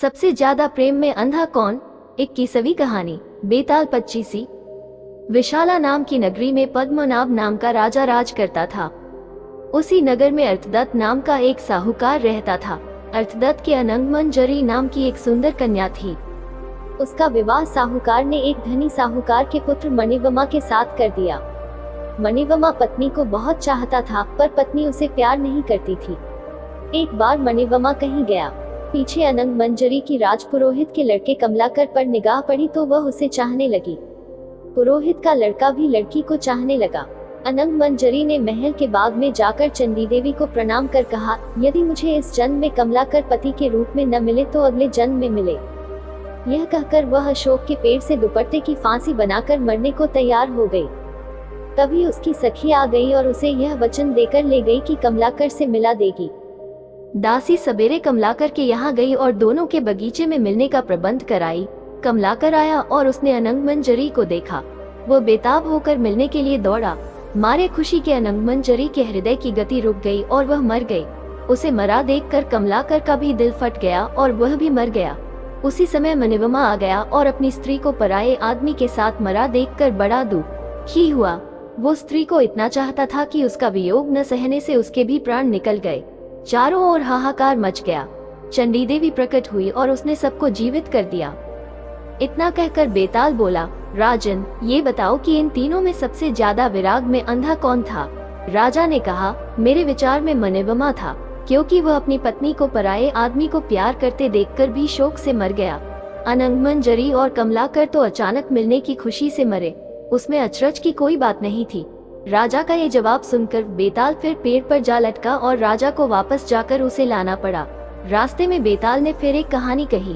सबसे ज्यादा प्रेम में अंधा कौन? 21वीं कहानी। बेताल 25। विशाला नाम की नगरी में पद्मनाभ नाम का राजा राज करता था। उसी नगर में अर्थदत्त नाम का एक साहूकार रहता था। अर्थदत्त के अनंग मंजरी नाम की एक सुंदर कन्या थी। उसका विवाह साहूकार ने एक धनी साहूकार के पुत्र मणिवमा के साथ कर दिया। मणिवमा पत्नी को बहुत चाहता था, पर पत्नी उसे प्यार नहीं करती थी। एक बार मणिवमा कहीं गया, पीछे अनंग मंजरी की राजपुरोहित के लड़के कमलाकर पर निगाह पड़ी तो वह उसे चाहने लगी। पुरोहित का लड़का भी लड़की को चाहने लगा। अनंग मंजरी ने महल के बाग में जाकर चंडी देवी को प्रणाम कर कहा, यदि मुझे इस जन्म में कमलाकर पति के रूप में न मिले तो अगले जन्म में मिले। यह कहकर वह अशोक के पेड़ से दुपट्टे की फांसी बनाकर मरने को तैयार हो गई। तभी उसकी सखी आ गई और उसे यह वचन देकर ले गई कि कमलाकर से मिला देगी। दासी सवेरे कमलाकर के यहाँ गई और दोनों के बगीचे में मिलने का प्रबंध कराई। कमलाकर आया और उसने अनंग मंजरी को देखा। वो बेताब होकर मिलने के लिए दौड़ा। मारे खुशी के अनंग मंजरी के हृदय की गति रुक गई और वह मर गई। उसे मरा देखकर कमलाकर का भी दिल फट गया और वह भी मर गया। उसी समय मणिवमा आ गया और अपनी स्त्री को पराये आदमी के साथ मरा देखकर बड़ा दुखी हुआ। वो स्त्री को इतना चाहता था कि उसका वियोग न सहने से उसके भी प्राण निकल गए। चारों ओर हाहाकार मच गया। चंडी देवी प्रकट हुई और उसने सबको जीवित कर दिया। इतना कहकर बेताल बोला, राजन, ये बताओ कि इन तीनों में सबसे ज्यादा विराग में अंधा कौन था? राजा ने कहा, मेरे विचार में मणिवमा था, क्योंकि वह अपनी पत्नी को पराये आदमी को प्यार करते देखकर भी शोक से मर गया। अनंग मंजरी और कमलाकर तो अचानक मिलने की खुशी से मरे, उसमें अचरज की कोई बात नहीं थी। राजा का ये जवाब सुनकर बेताल फिर पेड़ पर जा लटका और राजा को वापस जाकर उसे लाना पड़ा। रास्ते में बेताल ने फिर एक कहानी कही।